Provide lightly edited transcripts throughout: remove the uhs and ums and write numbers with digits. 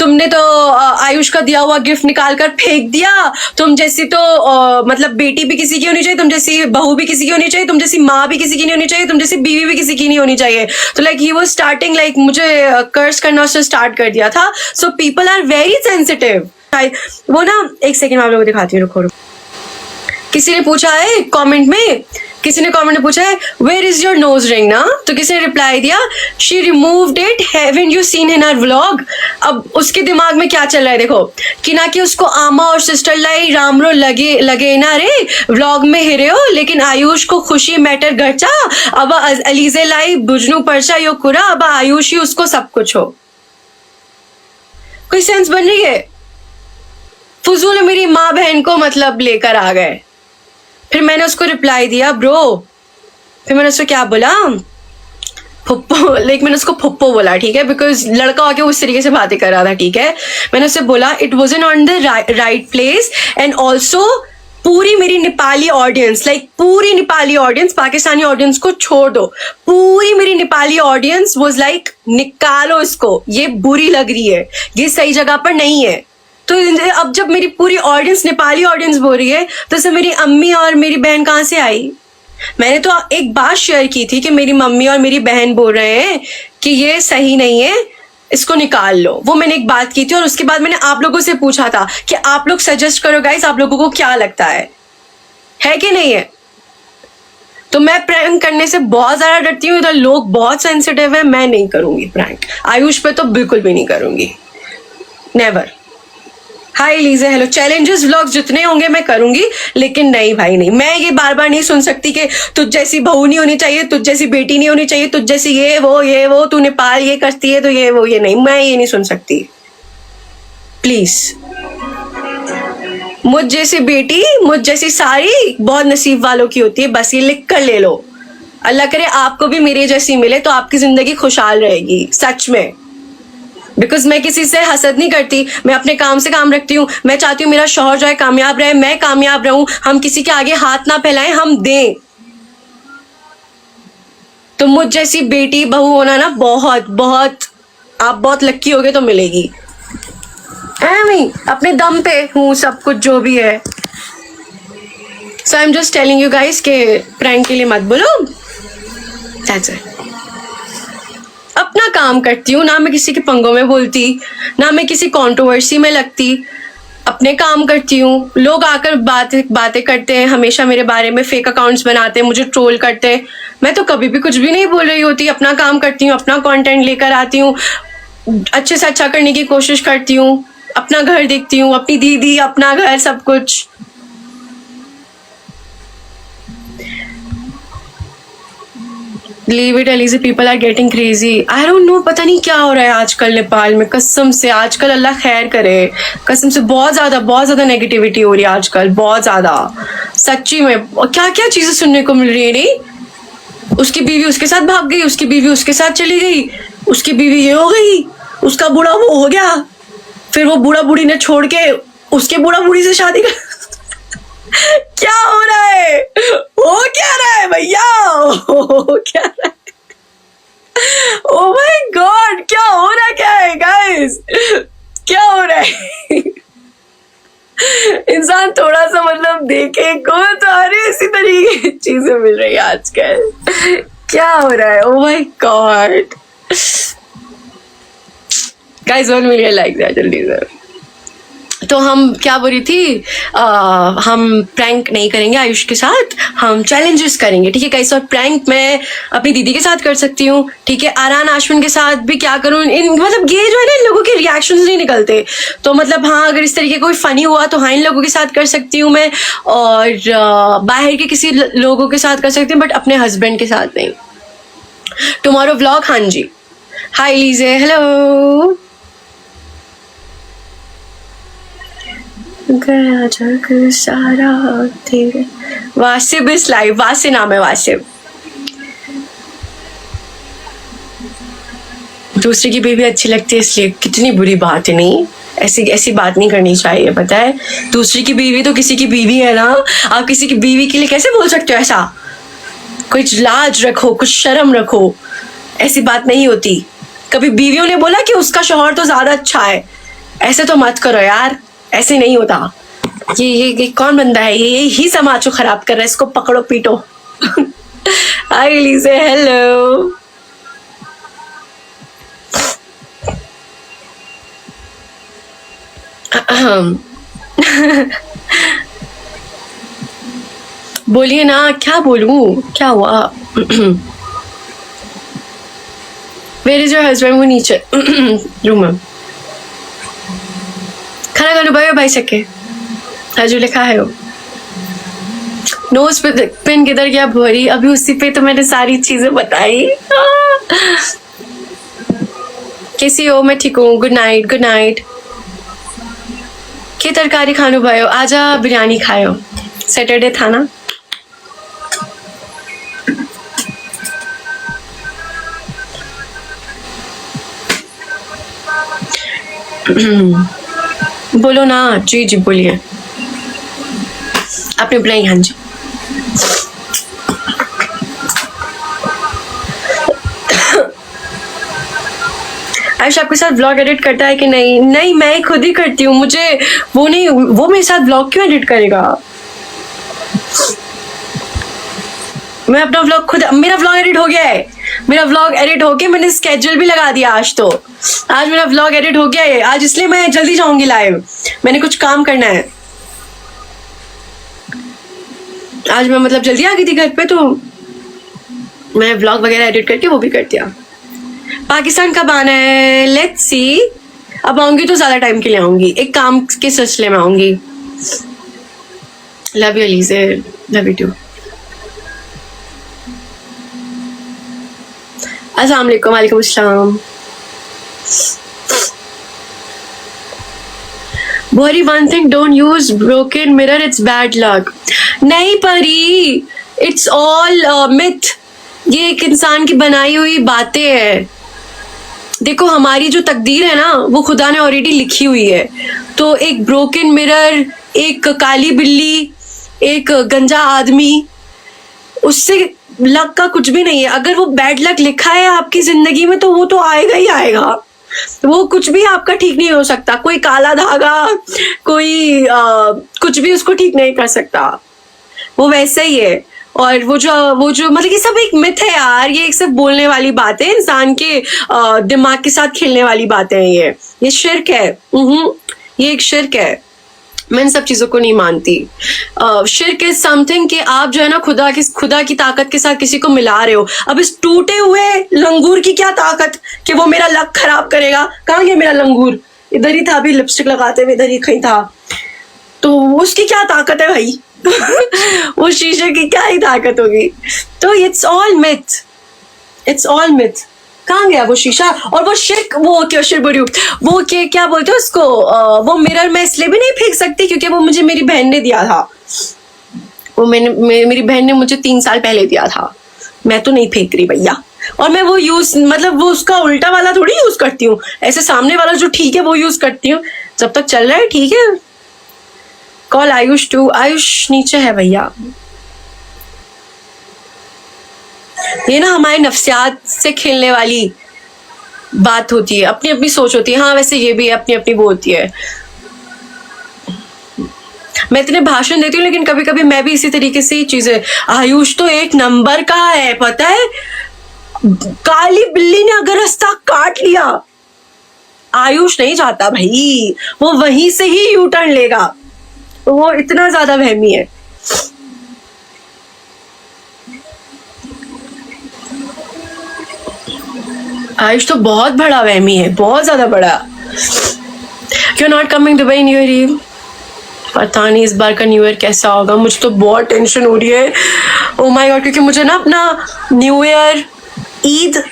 तुमने तो आयुष का दिया हुआ गिफ्ट निकाल कर फेंक दिया, तुम जैसी तो मतलब बेटी भी किसी की होनी चाहिए, तुम जैसी बहू भी किसी की होनी चाहिए, तुम जैसी माँ भी किसी की नहीं होनी चाहिए, तुम जैसी बीवी भी किसी की नहीं होनी चाहिए। तो like he was starting like मुझे कर्स करना उसने स्टार्ट कर दिया था। So people are very sensitive. वो ना, एक सेकेंड मैं आप लोगों को दिखाती हूँ, रुको। किसी ने पूछा है कमेंट में, किसी ने कमेंट में पूछा है where is your nose ring ना, तो किसी ने रिप्लाई दिया she removed it, haven't you seen in her vlog. अब उसके दिमाग में क्या चल रहा है देखो, कि ना कि उसको आमा और सिस्टर लाई रामरो लगे लगे ना रे व्लॉग में हिरे हो, लेकिन आयुष को खुशी मैटर घचा, अब अलीजे लाई बुजनू परचा यो कुरा, अब आयुष ही उसको सब कुछ हो। कोई सेंस बन रही है? फजूल मेरी माँ बहन को मतलब लेकर आ गए। फिर मैंने उसको रिप्लाई दिया ब्रो, फिर मैंने उसको क्या बोला, फुप्पो, लाइक मैंने उसको फुप्पो बोला, ठीक है, बिकॉज लड़का आके उस तरीके से बातें कर रहा था, ठीक है। मैंने उससे बोला it wasn't on the right place, and also पूरी मेरी नेपाली ऑडियंस, लाइक पूरी नेपाली ऑडियंस, पाकिस्तानी ऑडियंस को छोड़ दो, पूरी मेरी नेपाली ऑडियंस वाज लाइक निकालो इसको, ये बुरी लग रही है, ये सही जगह पर नहीं है। तो अब जब मेरी पूरी ऑडियंस नेपाली ऑडियंस बोल रही है, तो इससे मेरी अम्मी और मेरी बहन कहाँ से आई? मैंने तो एक बात शेयर की थी कि मेरी मम्मी और मेरी बहन बोल रहे हैं कि ये सही नहीं है, इसको निकाल लो, वो मैंने एक बात की थी। और उसके बाद मैंने आप लोगों से पूछा था कि आप लोग सजेस्ट करो गाइस, आप लोगों को क्या लगता है कि नहीं है? तो मैं प्रैंक करने से बहुत ज्यादा डरती हूँ, इधर लोग बहुत सेंसिटिव है, मैं नहीं करूंगी प्रैंक। आयुष पे तो बिल्कुल भी नहीं करूंगी, नेवर। हाय लीजे, हेलो। चैलेंजेस व्लॉग्स जितने होंगे मैं करूंगी, लेकिन नहीं भाई नहीं, मैं ये बार बार नहीं सुन सकती कि तुझ जैसी बहू नहीं होनी चाहिए, तुझ जैसी बेटी नहीं होनी चाहिए, तुझ जैसी ये वो, तू नेपाल ये करती है तो ये वो, ये नहीं, मैं ये नहीं सुन सकती प्लीज। मुझ जैसी बेटी, मुझ जैसी सारी बहुत नसीब वालों की होती है, बस ये लिख कर ले लो। अल्लाह करे आपको भी मेरे जैसी मिले तो आपकी जिंदगी खुशहाल रहेगी, सच में। बिकॉज मैं किसी से हसद नहीं करती, मैं अपने काम से काम रखती हूँ। मैं चाहती हूँ मेरा शौहर जो है कामयाब रहे, मैं कामयाब रहूं, हम किसी के आगे हाथ ना फैलाएं, हम दें। तो मुझ जैसी बेटी बहू होना ना बहुत बहुत, आप बहुत लक्की होगे तो मिलेगी। अपने दम पे हूँ सब कुछ जो भी है। So I am just telling you guys के प्रैंक के लिए मत बोलो, दैट्स इट। अपना काम करती हूँ ना, मैं किसी के पंगों में बोलती, ना मैं किसी कंट्रोवर्सी में लगती, अपने काम करती हूँ। लोग आकर बातें करते हैं हमेशा मेरे बारे में, फेक अकाउंट्स बनाते हैं, मुझे ट्रोल करते हैं, मैं तो कभी भी कुछ भी नहीं बोल रही होती। अपना काम करती हूँ, अपना कंटेंट लेकर आती हूँ, अच्छे से अच्छा करने की कोशिश करती हूँ, अपना घर देखती हूँ, अपनी दीदी, अपना घर, सब कुछ। Leave it, Alize, people are getting crazy. I don't know, पता नहीं क्या हो रहा है आजकल नेपाल में, कसम से। आजकल अल्लाह खैर करे, कसम से बहुत ज्यादा नेगेटिविटी हो रही है आजकल, बहुत ज्यादा, सच्ची में। क्या क्या चीजें सुनने को मिल रही है। नहीं, उसकी बीवी उसके साथ भाग गई, उसकी बीवी उसके साथ चली गई, उसकी बीवी ये हो गई, उसका बूढ़ा वो हो गया, फिर वो बूढ़ा बूढ़ी ने छोड़ के उसके बूढ़ा बूढ़ी से शादी कर क्या हो रहा है? हो क्या रहा है भैया? हो क्या रहा है? ओ माय गॉड, क्या हो रहा क्या है गाइस? क्या हो रहा है? इंसान थोड़ा सा मतलब देखे को तो अरे इसी तरीके की चीजें मिल रही है आजकल। क्या हो रहा है? Oh my God guys, 1 million like that जल्दी से। तो हम क्या बोल रही थी, हम प्रैंक नहीं करेंगे आयुष के साथ, हम चैलेंजेस करेंगे, ठीक है गाइस। और प्रैंक मैं अपनी दीदी के साथ कर सकती हूँ, ठीक है। आरान आश्विन के साथ भी क्या करूँ, इन मतलब ये जो है ना, इन लोगों के रिएक्शंस नहीं निकलते, तो मतलब हाँ, अगर इस तरीके कोई फनी हुआ तो हाँ, इन लोगों के साथ कर सकती हूँ मैं, और बाहर के किसी लोगों के साथ कर सकती हूँ, बट अपने हस्बैंड के साथ नहीं। टुमारो व्लॉग, हाँ जी। हाय लीजे, हेलो। गया जग सारा तेरे, वासिब इस लाइव, वासे नाम है वासिब। दूसरे की बीवी अच्छी लगती है इसलिए, कितनी बुरी बात है। नहीं, ऐसी बात नहीं करनी चाहिए, पता है। दूसरी की बीवी तो किसी की बीवी है ना, आप किसी की बीवी के लिए कैसे बोल सकते हो ऐसा? कुछ लाज रखो, कुछ शर्म रखो, ऐसी बात नहीं होती। कभी बीवियों ने बोला कि उसका शौहर तो ज्यादा अच्छा है, ऐसे तो मत करो यार, ऐसे नहीं होता। ये कौन बंदा है? ये ही समाज को खराब कर रहा है, इसको पकड़ो पीटो। हाय लीजे, हेलो। बोलिए ना, क्या बोलूं, क्या हुआ? Where is your husband? वो नीचे रूम में। खाना खाने भाई भाई सके हजू लिखा है वो। नोज पिन किधर गया भोरी? अभी उसी पे तो मैंने सारी चीजें बताई। कैसी हो? मैं ठीक हूँ, गुड नाइट गुड नाइट। के तरकारी खानो भयो? आजा बिरयानी खायो, सैटरडे था ना। बोलो ना। जी जी बोलिए। आपने बुलाई? हाँ जी। आयुष आपके साथ ब्लॉग एडिट करता है कि नहीं? नहीं, मैं खुद ही करती हूँ। मुझे वो नहीं, वो मेरे साथ ब्लॉग क्यों एडिट करेगा? मैं अपना व्लॉग खुद, मेरा व्लॉग एडिट हो गया है। मेरा व्लॉग एडिट होके मैंने स्केड्यूल भी लगा दिया आज। तो आज मेरा व्लॉग एडिट हो गया है आज, इसलिए मैं जल्दी जाऊंगी लाइव। मैंने कुछ काम करना है आज। मैं मतलब जल्दी आ गई थी घर पे, तो मैं व्लॉग वगैरह एडिट करके वो भी कर दिया। पाकिस्तान कब आना है? Let's see. अब आऊंगी तो ज्यादा टाइम के लिए आऊंगी, एक काम के सिलसिले में आऊंगी। लव यू लीजे, लव यू टू। अस्सलाम वालेकुम। वालेकुम अस्सलाम। बोरी one thing, don't use broken mirror, it's bad luck. नहीं परी, इट्स ऑल मिथ। ये एक इंसान की बनाई हुई बातें हैं। देखो हमारी जो तकदीर है ना, वो खुदा ने ऑलरेडी लिखी हुई है। तो एक ब्रोकन मिरर, एक काली बिल्ली, एक गंजा आदमी, उससे लक का कुछ भी नहीं है। अगर वो बैड लक लिखा है आपकी जिंदगी में तो वो तो आएगा ही आएगा। वो कुछ भी आपका ठीक नहीं हो सकता। कोई काला धागा, कोई कुछ भी उसको ठीक नहीं कर सकता। वो वैसे ही है। और वो जो मतलब ये सब एक मिथ है यार। ये एक सब बोलने वाली बात है, इंसान के दिमाग के साथ खेलने वाली बातें हैं। ये शिर्क है। ये एक शिर्क है। मैं इन सब चीजों को नहीं मानती। शिर्क इज समथिंग कि आप जो है ना खुदा की ताकत के साथ किसी को मिला रहे हो। अब इस टूटे हुए लंगूर की क्या ताकत कि वो मेरा लक खराब करेगा? कहाँ गया मेरा लंगूर? इधर ही था, अभी लिपस्टिक लगाते हुए इधर ही कहीं था। तो उसकी क्या ताकत है भाई? वो शीशे की क्या ही ताकत होगी? तो it's all myth, it's all myth. कहाँ गया वो शीशा? और वो शिर्क, वो क्या शिर बड़ी, वो क्या बोलते हैं उसको? वो मिरर मैं इसलिए भी नहीं फेंक सकती क्योंकि वो मुझे मेरी बहन ने दिया था। वो मेरी बहन ने मुझे 3 साल पहले दिया था। मैं तो नहीं फेंक रही भैया। और मैं वो यूज, मतलब वो उसका उल्टा वाला थोड़ी यूज करती हूँ, ऐसे सामने वाला जो ठीक है वो यूज करती हूँ। जब तक चल रहा है ठीक है। Call Ayush to. आयुष नीचे है भैया। ये ना हमारे नफ्सियात से खेलने वाली बात होती है। अपनी अपनी सोच होती है। हाँ वैसे ये भी अपनी अपनी वो होती है। मैं इतने भाषण देती हूँ लेकिन कभी कभी मैं भी इसी तरीके से ही चीजें। आयुष तो एक नंबर का है, पता है। काली बिल्ली ने अगर रास्ता काट लिया, आयुष नहीं जाता भाई, वो वहीं से ही यू टर्न लेगा। वो इतना ज्यादा वहमी है। आयुष तो बहुत बड़ा वहमी है, बहुत ज्यादा बड़ा। You not coming Dubai New Year Eve? पता नहीं इस बार का न्यू ईयर कैसा होगा। मुझे तो बहुत टेंशन हो रही है। ओ माय गॉड, क्योंकि मुझे ना अपना न्यू ईयर, ईद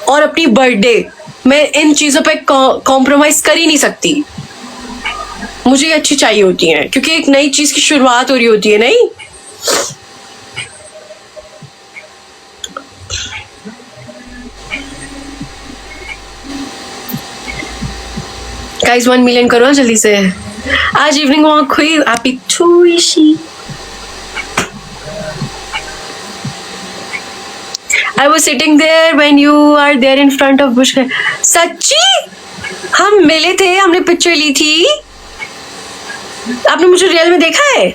और अपनी बर्थडे, मैं इन चीजों पे कॉम्प्रोमाइज कर ही नहीं सकती। मुझे ये अच्छी चाहिए होती है क्योंकि एक नई चीज की शुरुआत हो रही होती है। नहीं गाइस 1 मिलियन करो ना जल्दी से। आज इवनिंग वॉक हुई। Happy to Rishi. I was sitting there when you are there in front of bush. सच्ची? हम मिले थे, हमने पिक्चर ली थी। आपने मुझे रियल में देखा है?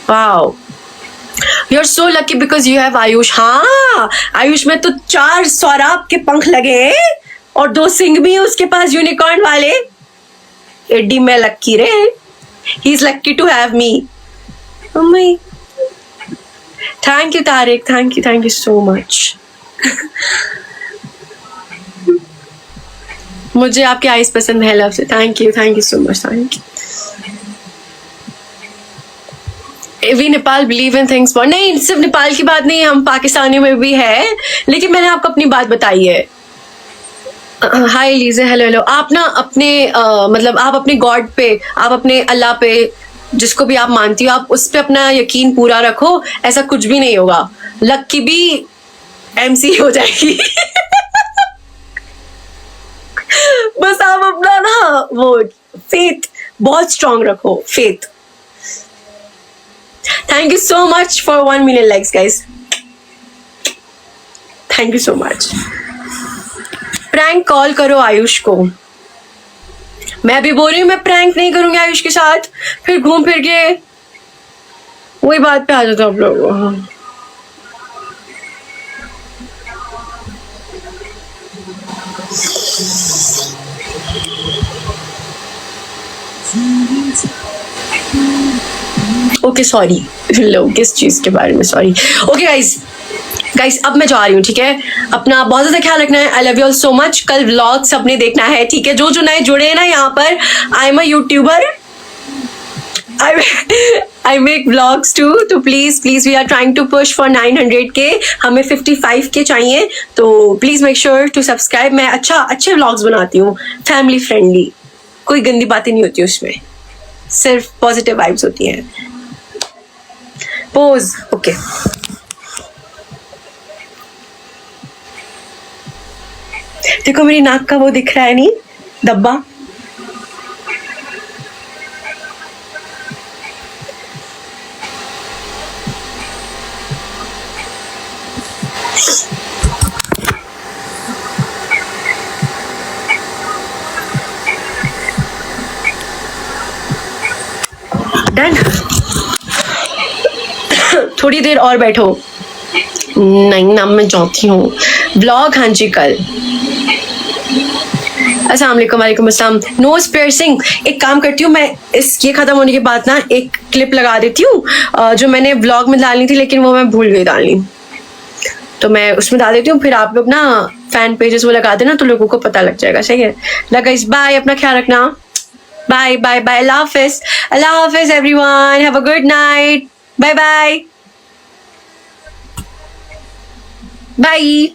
Wow, you are so lucky because you have Ayush. हाँ, आयुष में तो 4 सौराब के पंख लगे हैं और 2 सिंग भी है उसके पास, यूनिकॉर्न वाले। एडी मैं लक्की रे, he is lucky to have me. Thank you Tariq, thank you so much. मुझे आपके आइज पसंद है, लव से। Thank you so much, thank you. We Nepal believe in things for, नहीं सिर्फ नेपाल की बात नहीं, हम पाकिस्तानियों में भी है, लेकिन मैंने आपको अपनी बात बताई है। हाय लीजे, हेलो। आप ना अपने मतलब आप अपने गॉड पे, आप अपने अल्लाह पे, जिसको भी आप मानती हो, आप उस पे अपना यकीन पूरा रखो, ऐसा कुछ भी नहीं होगा। लक्की भी एमसी हो जाएगी। बस आप अपना ना वो फेथ बहुत स्ट्रांग रखो, faith. Thank you so much for 1 million likes guys, thank you so much. Prank call करो आयुष को। मैं भी बोल रही हूँ मैं प्रैंक नहीं करूंगी आयुष के साथ, फिर घूम फिर के वही बात पे आ जाता आप लोग। ओके सॉरी, लोग किस चीज के बारे में सॉरी। ओके गाइस अब मैं जा रही हूँ, ठीक है? अपना बहुत ज्यादा ख्याल रखना है। I love you all so much. कल व्लॉग सबने देखना है, ठीक है? जो नए जुड़े हैं ना यहाँ पर, I am a youtuber, I make vlogs too, तो please we are trying to push for 900K, हमें 55K चाहिए, तो please make sure to subscribe. मैं अच्छे व्लॉग्स बनाती हूँ, फैमिली फ्रेंडली, कोई गंदी बातें नहीं होती उसमें, सिर्फ पॉजिटिव वाइब्स होती हैं। Pose, okay. देखो मेरी नाक का वो दिख रहा है नहीं, डब्बा। डन। थोड़ी देर और बैठो। नहीं ना, मैं जाती हूँ। व्लॉग हाँ जी कल। अस्सलाम वालेकुम, वालेकुम अस्सलाम। नोज पियर्सिंग, एक काम करती हूँ मैं, ये खत्म होने के बाद ना एक क्लिप लगा देती हूँ जो मैंने व्लॉग में डालनी थी, लेकिन वो मैं भूल गई डालनी, तो मैं उसमें डाल देती हूँ। फिर आप लोग ना फैन पेजेस वो लगा देना, तो लोगों को पता लग जाएगा, सही है? गाइस बाय, अपना ख्याल रखना। बाय बाय बाय, अल्लाह हाफिज everyone, have a good night, bye bye bye.